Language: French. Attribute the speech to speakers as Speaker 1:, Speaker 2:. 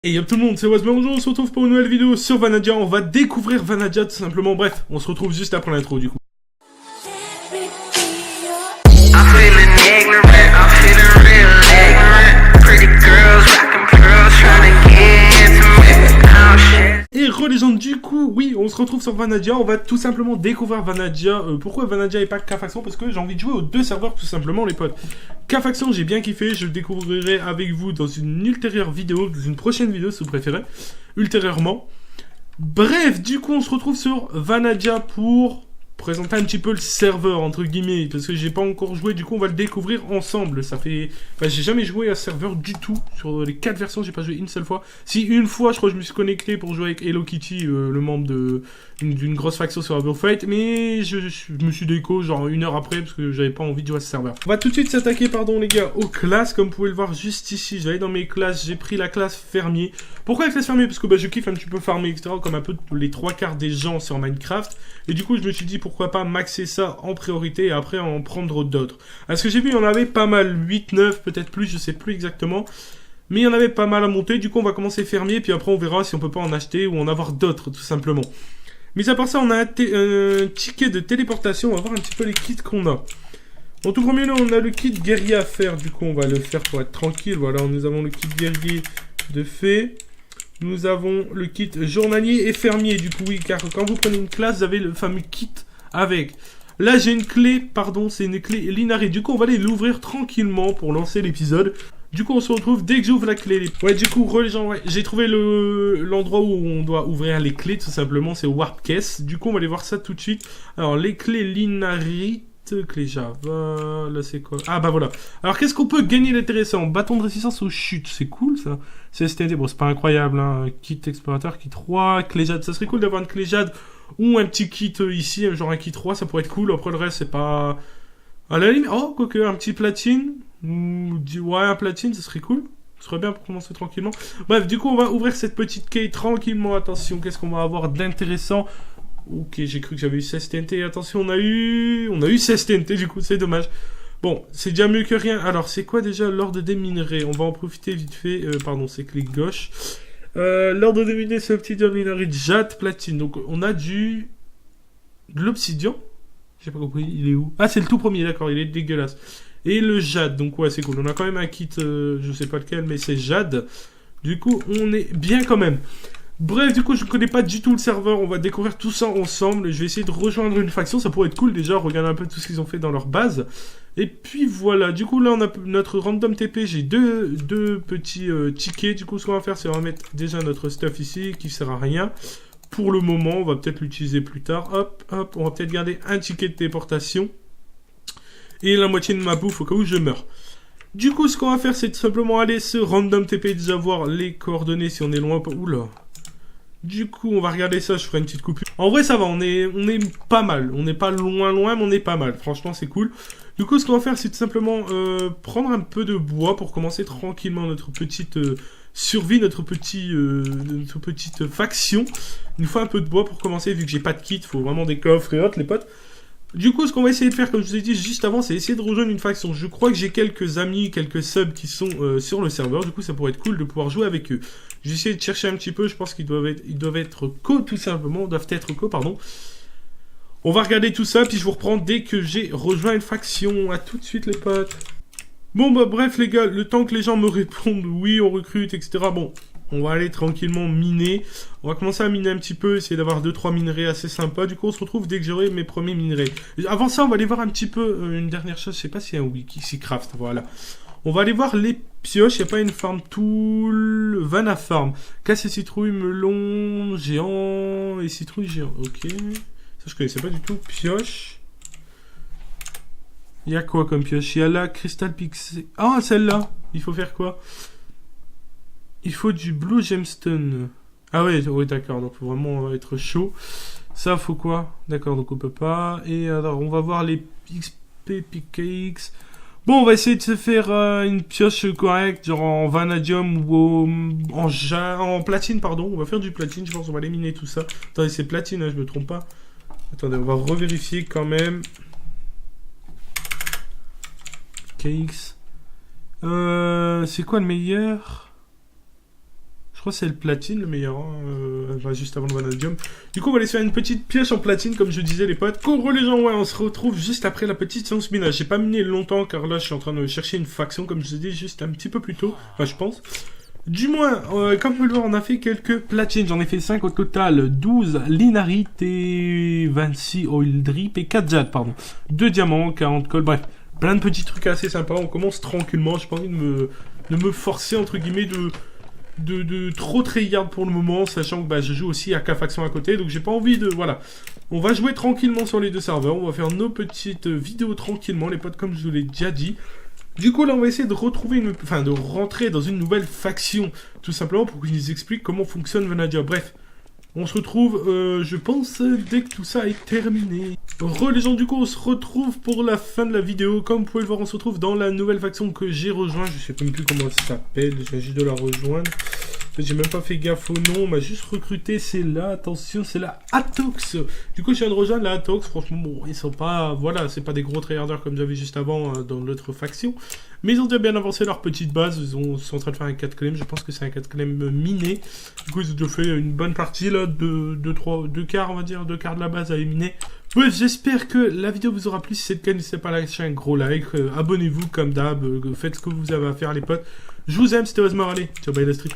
Speaker 1: Et yop tout le monde, c'est Wazman, bonjour, on se retrouve pour une nouvelle vidéo sur Vanadium. On va découvrir Vanadium tout simplement, bref, on se retrouve juste après l'intro du coup. Et re-légende, du coup, oui, on se retrouve sur Vanadia, on va tout simplement découvrir Vanadia. Pourquoi Vanadia et pas K-Faction? Parce que j'ai envie de jouer aux deux serveurs tout simplement les potes. K-Faction j'ai bien kiffé, je le découvrirai avec vous dans une ultérieure vidéo, dans une prochaine vidéo si vous préférez, ultérieurement. Bref, du coup on se retrouve sur Vanadia pour présenter un petit peu le serveur entre guillemets, parce que j'ai pas encore joué, du coup on va le découvrir ensemble. Ça fait, enfin, j'ai jamais joué à ce serveur du tout, sur les 4 versions j'ai pas joué une seule fois. Si une fois je crois que je me suis connecté pour jouer avec Hello Kitty, le membre d'une grosse faction sur Abel Fight, mais je me suis déco genre une heure après parce que j'avais pas envie de jouer à ce serveur. On va tout de suite s'attaquer, pardon les gars, aux classes. Comme vous pouvez le voir juste ici, je vais aller dans mes classes, j'ai pris la classe fermier. Pourquoi la classe fermier? Parce que bah, je kiffe un petit peu farmer, etc. Comme un peu les 3/4 des gens sur Minecraft. Et du coup je me suis dit pourquoi pas maxer ça en priorité et après en prendre d'autres. À ce que j'ai vu, il y en avait pas mal, 8, 9, peut-être plus, je sais plus exactement. Mais il y en avait pas mal à monter, du coup on va commencer fermier, puis après on verra si on peut pas en acheter ou en avoir d'autres tout simplement. Mis à part ça, on a un ticket de téléportation, on va voir un petit peu les kits qu'on a. En tout premier lieu, on a le kit guerrier à faire, du coup on va le faire pour être tranquille. Voilà, nous avons le kit guerrier de fée. Nous avons le kit journalier et fermier, du coup oui, car quand vous prenez une classe, vous avez le fameux kit avec. Là j'ai une clé, pardon, c'est une clé Linari, du coup on va aller l'ouvrir tranquillement pour lancer l'épisode. Du coup on se retrouve dès que j'ouvre la clé. Ouais, du coup les gens, ouais, j'ai trouvé l'endroit où on doit ouvrir les clés tout simplement, c'est Warp Case. Du coup on va aller voir ça tout de suite. Alors les clés Linari, clé Java, là c'est quoi? Ah bah voilà. Alors qu'est-ce qu'on peut gagner d'intéressant? Bâton de résistance aux chutes, c'est cool ça. C'est STD, bon c'est pas incroyable hein. Kit explorateur, kit 3, clé jade, ça serait cool d'avoir une clé jade ou un petit kit ici, genre un kit 3, ça pourrait être cool. Après le reste c'est pas... À la limite, oh quoique un petit platine, ouais un platine ça serait cool. Ce serait bien pour commencer tranquillement. Bref, du coup on va ouvrir cette petite quête tranquillement. Attention, qu'est-ce qu'on va avoir d'intéressant? Ok, j'ai cru que j'avais eu 16 TNT. Attention, on a eu 16 TNT, du coup, c'est dommage. Bon, c'est déjà mieux que rien. Alors, c'est quoi déjà l'ordre des minerais? On va en profiter vite fait. Pardon, c'est clic gauche. L'ordre des minerais, c'est obsidian, minerai, jade, platine. Donc, on a de l'obsidian. J'ai pas compris, il est où? Ah, c'est le tout premier, d'accord, il est dégueulasse. Et le jade, donc ouais, c'est cool. On a quand même un kit, je sais pas lequel, mais c'est jade. Du coup, on est bien quand même. Bref, du coup, je ne connais pas du tout le serveur. On va découvrir tout ça ensemble. Je vais essayer de rejoindre une faction. Ça pourrait être cool déjà. Regarder un peu tout ce qu'ils ont fait dans leur base. Et puis voilà. Du coup, là, on a notre random TP. J'ai deux petits tickets. Du coup, ce qu'on va faire, c'est on va mettre déjà notre stuff ici qui sert à rien. Pour le moment, on va peut-être l'utiliser plus tard. Hop, hop. On va peut-être garder un ticket de téléportation. Et la moitié de ma bouffe au cas où je meurs. Du coup, ce qu'on va faire, c'est tout simplement aller sur random TP. Déjà voir les coordonnées si on est loin. Oula. Du coup, on va regarder ça, je ferai une petite coupure. En vrai, ça va, on est pas mal. On n'est pas loin, mais on est pas mal. Franchement, c'est cool. Du coup, ce qu'on va faire, c'est tout simplement prendre un peu de bois pour commencer tranquillement notre petite survie, notre petite faction. Il nous faut un peu de bois pour commencer, vu que j'ai pas de kit. Il faut vraiment des coffres et autres, les potes. Du coup, ce qu'on va essayer de faire, comme je vous ai dit juste avant, c'est essayer de rejoindre une faction. Je crois que j'ai quelques amis, quelques subs qui sont sur le serveur. Du coup, ça pourrait être cool de pouvoir jouer avec eux. J'ai essayé de chercher un petit peu. Je pense qu'ils doivent être co, tout simplement. Doivent être co, pardon. On va regarder tout ça, puis je vous reprends dès que j'ai rejoint une faction. À tout de suite, les potes. Bon, bah bref, les gars, le temps que les gens me répondent, oui, on recrute, etc. Bon, on va aller tranquillement miner. On va commencer à miner un petit peu, essayer d'avoir 2-3 minerais assez sympas. Du coup, on se retrouve dès que j'aurai mes premiers minerais. Avant ça, on va aller voir un petit peu une dernière chose. Je sais pas s'il y a un wiki, si craft, voilà. On va aller voir les pioches. Il n'y a pas une farm tool. Vana farm. Casse et citrouille, melon, géant et citrouille géant. Ok. Ça, je connaissais pas du tout. Pioche. Il y a quoi comme pioche? Il y a la Crystal Pixie. Ah, celle-là. Il faut faire quoi? Il faut du Blue Gemstone. Ah ouais, ouais d'accord, donc faut vraiment être chaud. Ça, faut quoi? D'accord, donc on peut pas. Et alors, on va voir les XP PKX. Bon, on va essayer de se faire une pioche correcte, genre en vanadium ou en platine, pardon. On va faire du platine, je pense, on va éliminer tout ça. Attendez, c'est platine, hein, je me trompe pas. Attendez, on va revérifier quand même. KX. C'est quoi le meilleur? Je crois que c'est le platine le meilleur, hein, bah, juste avant le vanadium. Du coup, on va aller se faire une petite pioche en platine, comme je disais les potes. Coucou les gens, ouais, on se retrouve juste après la petite séance minage. J'ai pas miné longtemps, car là, je suis en train de chercher une faction, comme je vous ai dit, juste un petit peu plus tôt. Enfin, je pense. Du moins, comme vous pouvez le voir, on a fait quelques platines. J'en ai fait 5 au total. 12 Linarite et 26 Oil Drip et 4 Jade, pardon. 2 diamants, 40 cols, bref. Plein de petits trucs assez sympas. On commence tranquillement. J'ai pas envie de me forcer, entre guillemets, de trop tryhard pour le moment, sachant que bah, je joue aussi à K-Faction à côté. Donc j'ai pas envie de... Voilà. On va jouer tranquillement sur les deux serveurs. On va faire nos petites vidéos tranquillement, les potes, comme je vous l'ai déjà dit. Du coup, là, on va essayer de retrouver de rentrer dans une nouvelle faction, tout simplement, pour qu'ils nous expliquent comment fonctionne Vanadium. Bref, on se retrouve, je pense, dès que tout ça est terminé. Les gens, du coup, on se retrouve pour la fin de la vidéo. Comme vous pouvez le voir, on se retrouve dans la nouvelle faction que j'ai rejoint. Je sais même plus comment elle s'appelle, il s'agit de la rejoindre. J'ai même pas fait gaffe au nom, on m'a juste recruté, c'est là, attention, c'est la Atox. Du coup, je viens de rejoindre la Atox, franchement, bon, ils sont pas, voilà, c'est pas des gros tryharders comme j'avais juste avant dans l'autre faction. Mais ils ont déjà bien avancé leur petite base, ils sont en train de faire un 4 claim, je pense que c'est un 4 claim miné. Du coup, ils ont déjà fait une bonne partie, là, deux quarts, on va dire, 2 quarts de la base à éliminer. Bref, j'espère que la vidéo vous aura plu. Si c'est le cas, n'hésitez pas à lâcher un gros like. Abonnez-vous comme d'hab. Faites ce que vous avez à faire, les potes. Je vous aime, c'était Osmar. Allez, ciao, bye la street.